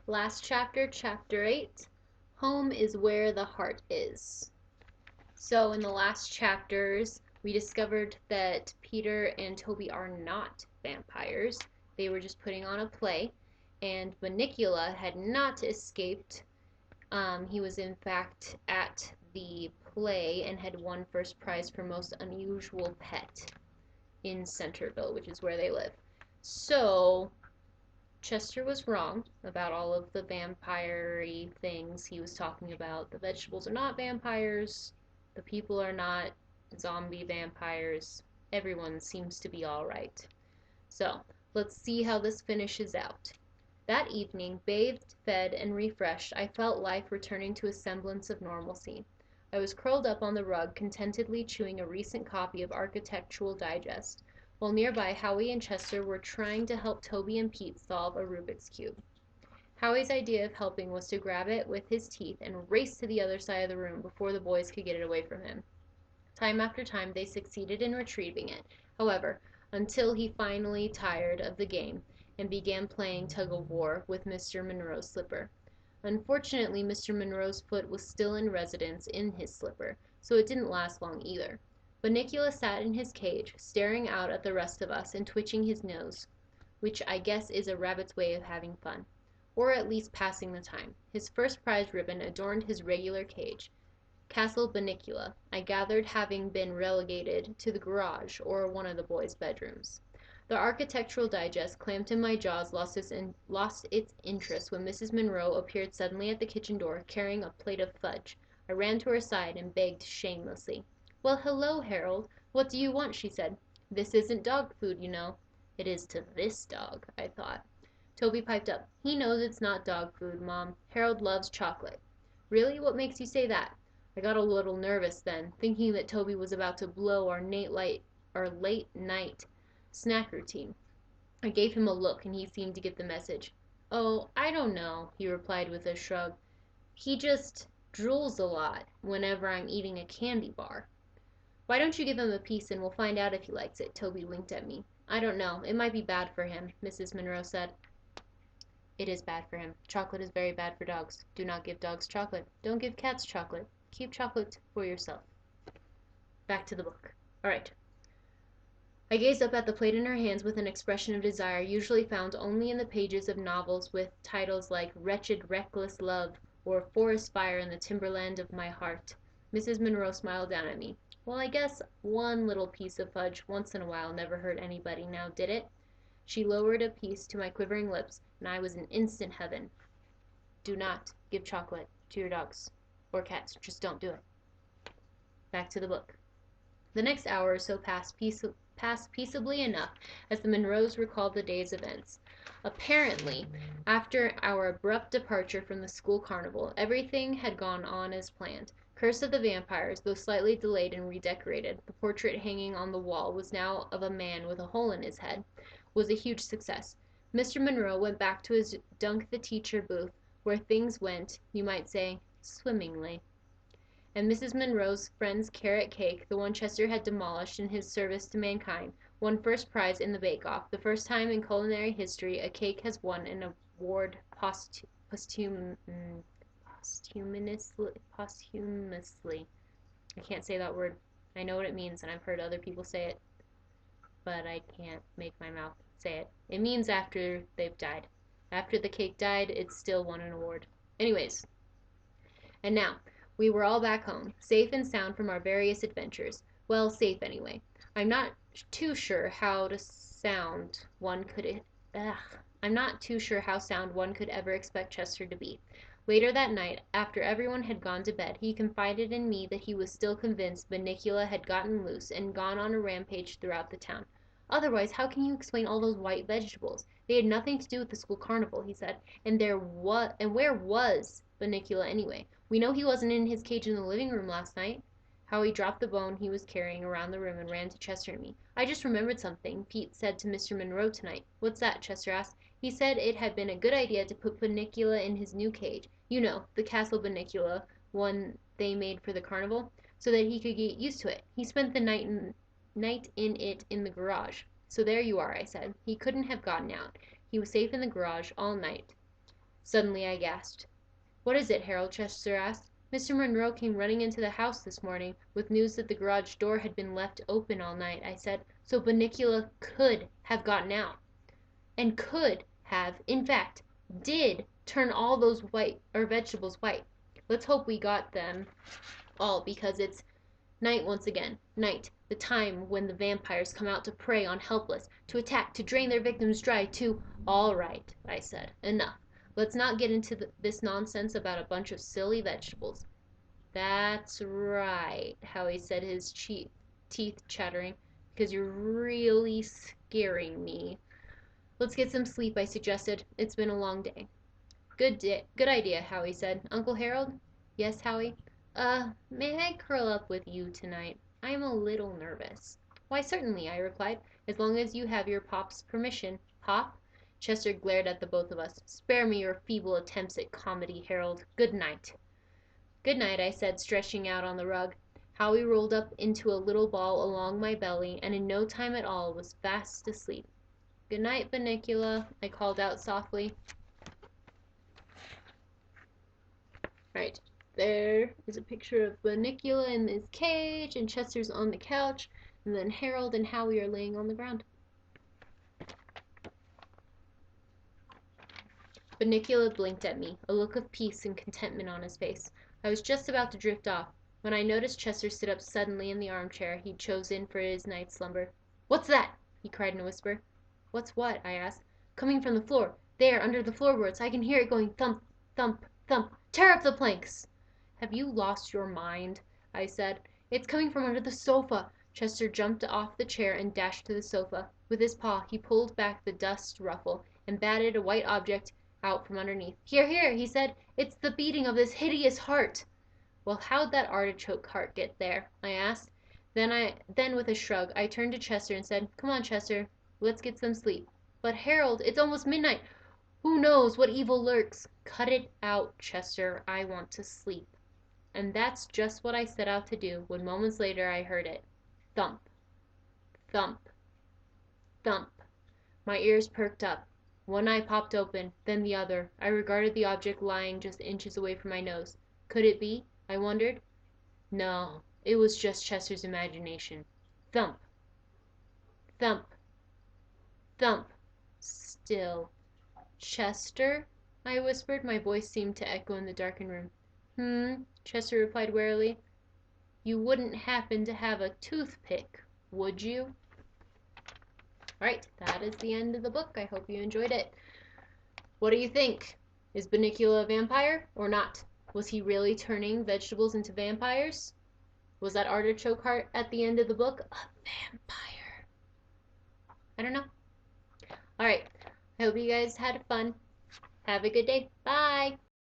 Last chapter, chapter 8. Home is where the heart is. So, in the last chapters, we discovered that Peter and Toby are not vampires. They were just putting on a play, and Bunnicula had not escaped. He was, in fact, at the play and had won first prize for most unusual pet in Centerville, which is where they live. So, Chester was wrong about all of the vampire-y things he was talking about. The vegetables are not vampires. The people are not zombie vampires. Everyone seems to be all right. So, let's see how this finishes out. That evening, bathed, fed, and refreshed, I felt life returning to a semblance of normalcy. I was curled up on the rug, contentedly chewing a recent copy of Architectural Digest, while nearby Howie and Chester were trying to help Toby and Pete solve a Rubik's Cube. Howie's idea of helping was to grab it with his teeth and race to the other side of the room before the boys could get it away from him. Time after time they succeeded in retrieving it, however, until he finally tired of the game and began playing tug-of-war with Mr. Monroe's slipper. Unfortunately, Mr. Monroe's foot was still in residence in his slipper, so it didn't last long either. Bunnicula sat in his cage, staring out at the rest of us and twitching his nose, which I guess is a rabbit's way of having fun, or at least passing the time. His first prize ribbon adorned his regular cage, Castle Bunnicula, I gathered, having been relegated to the garage or one of the boys' bedrooms. The Architectural Digest, clamped in my jaws, lost its interest when Mrs. Monroe appeared suddenly at the kitchen door, carrying a plate of fudge. I ran to her side and begged shamelessly. "Well, hello, Harold. What do you want?" she said. "This isn't dog food, you know." "It is to this dog," I thought. Toby piped up. "He knows it's not dog food, Mom. Harold loves chocolate." "Really? What makes you say that?" I got a little nervous then, thinking that Toby was about to blow our late night snack routine. I gave him a look, and he seemed to get the message. "Oh, I don't know," he replied with a shrug. "He just drools a lot whenever I'm eating a candy bar." "Why don't you give him a piece and we'll find out if he likes it?" Toby winked at me. "I don't know. It might be bad for him," Mrs. Monroe said. "It is bad for him. Chocolate is very bad for dogs. Do not give dogs chocolate. Don't give cats chocolate. Keep chocolate for yourself." Back to the book. All right. I gazed up at the plate in her hands with an expression of desire usually found only in the pages of novels with titles like Wretched Reckless Love or Forest Fire in the Timberland of My Heart. Mrs. Monroe smiled down at me. "Well, I guess one little piece of fudge once in a while never hurt anybody, now did it?" She lowered a piece to my quivering lips, and I was in instant heaven. Do not give chocolate to your dogs or cats. Just don't do it. Back to the book. The next hour or so passed peaceably enough as the Monroes recalled the day's events. Apparently, after our abrupt departure from the school carnival, everything had gone on as planned. Curse of the Vampires, though slightly delayed and redecorated, the portrait hanging on the wall was now of a man with a hole in his head, was a huge success. Mr. Monroe went back to his Dunk the Teacher booth, where things went, you might say, swimmingly. And Mrs. Monroe's friend's carrot cake, the one Chester had demolished in his service to mankind, won first prize in the bake-off, the first time in culinary history a cake has won an award posthumously. I can't say that word. I know what it means, and I've heard other people say it, but I can't make my mouth say it. It means after they've died. After the cake died, it still won an award. Anyways, and now, we were all back home, safe and sound from our various adventures. Well, safe anyway. I'm not too sure how sound one could ever expect Chester to be. Later that night, after everyone had gone to bed, he confided in me that he was still convinced Bunnicula had gotten loose and gone on a rampage throughout the town. "Otherwise, how can you explain all those white vegetables? They had nothing to do with the school carnival," he said. "And where was Bunnicula anyway? We know he wasn't in his cage in the living room last night." Howie dropped the bone he was carrying around the room and ran to Chester and me. "I just remembered something Pete said to Mr. Monroe tonight." "What's that?" Chester asked. "He said it had been a good idea to put Bunnicula in his new cage. You know, the Castle Bunnicula, one they made for the carnival, so that he could get used to it. He spent the night in it in the garage." "So there you are," I said. "He couldn't have gotten out. He was safe in the garage all night." Suddenly I gasped. "What is it, Harold?" Chester asked. "Mr. Monroe came running into the house this morning with news that the garage door had been left open all night," I said. "So Bunnicula could have gotten out. And could have, in fact, did turn all those vegetables white. Let's hope we got them all, because it's night once again. Night, the time when the vampires come out to prey on helpless, to attack, to drain their victims dry, to—" "All right," I said. "Enough. Let's not get into this nonsense about a bunch of silly vegetables." "That's right," Howie said, his teeth chattering, "because you're really scaring me." "Let's get some sleep," I suggested. "It's been a long day." Good idea," Howie said. "Uncle Harold?" "Yes, Howie?" May I curl up with you tonight? I am a little nervous." "Why, certainly," I replied, "as long as you have your pop's permission." "Pop?" Chester glared at the both of us. "Spare me your feeble attempts at comedy, Harold. Good night." "Good night," I said, stretching out on the rug. Howie rolled up into a little ball along my belly, and in no time at all was fast asleep. "Good night, Bunnicula," I called out softly. Right, there is a picture of Bunnicula in his cage, and Chester's on the couch, and then Harold and Howie are laying on the ground. Bunnicula blinked at me, a look of peace and contentment on his face. I was just about to drift off, when I noticed Chester sit up suddenly in the armchair he'd chosen for his night's slumber. "What's that?" he cried in a whisper. "What's what?" I asked. "Coming from the floor. There, under the floorboards. I can hear it going thump, thump, thump. Tear up the planks!" "Have you lost your mind?" I said. "It's coming from under the sofa." Chester jumped off the chair and dashed to the sofa. With his paw he pulled back the dust ruffle and batted a white object out from underneath. "Here, here!" he said. "It's the beating of this hideous heart." "Well, how'd that artichoke heart get there?" I asked. Then with a shrug I turned to Chester and said, "Come on, Chester, let's get some sleep." "But Harold, it's almost midnight. Who knows what evil lurks?" "Cut it out, Chester. I want to sleep." And that's just what I set out to do when moments later I heard it. Thump, thump, thump. My ears perked up. One eye popped open, then the other. I regarded the object lying just inches away from my nose. Could it be? I wondered. No, it was just Chester's imagination. Thump, thump, thump. Still. "Chester?" I whispered. My voice seemed to echo in the darkened room. Chester replied warily. "You wouldn't happen to have a toothpick, would you?" Alright, that is the end of the book. I hope you enjoyed it. What do you think? Is Bunnicula a vampire or not? Was he really turning vegetables into vampires? Was that artichoke heart at the end of the book a vampire? I don't know. Alright, I hope you guys had fun. Have a good day. Bye!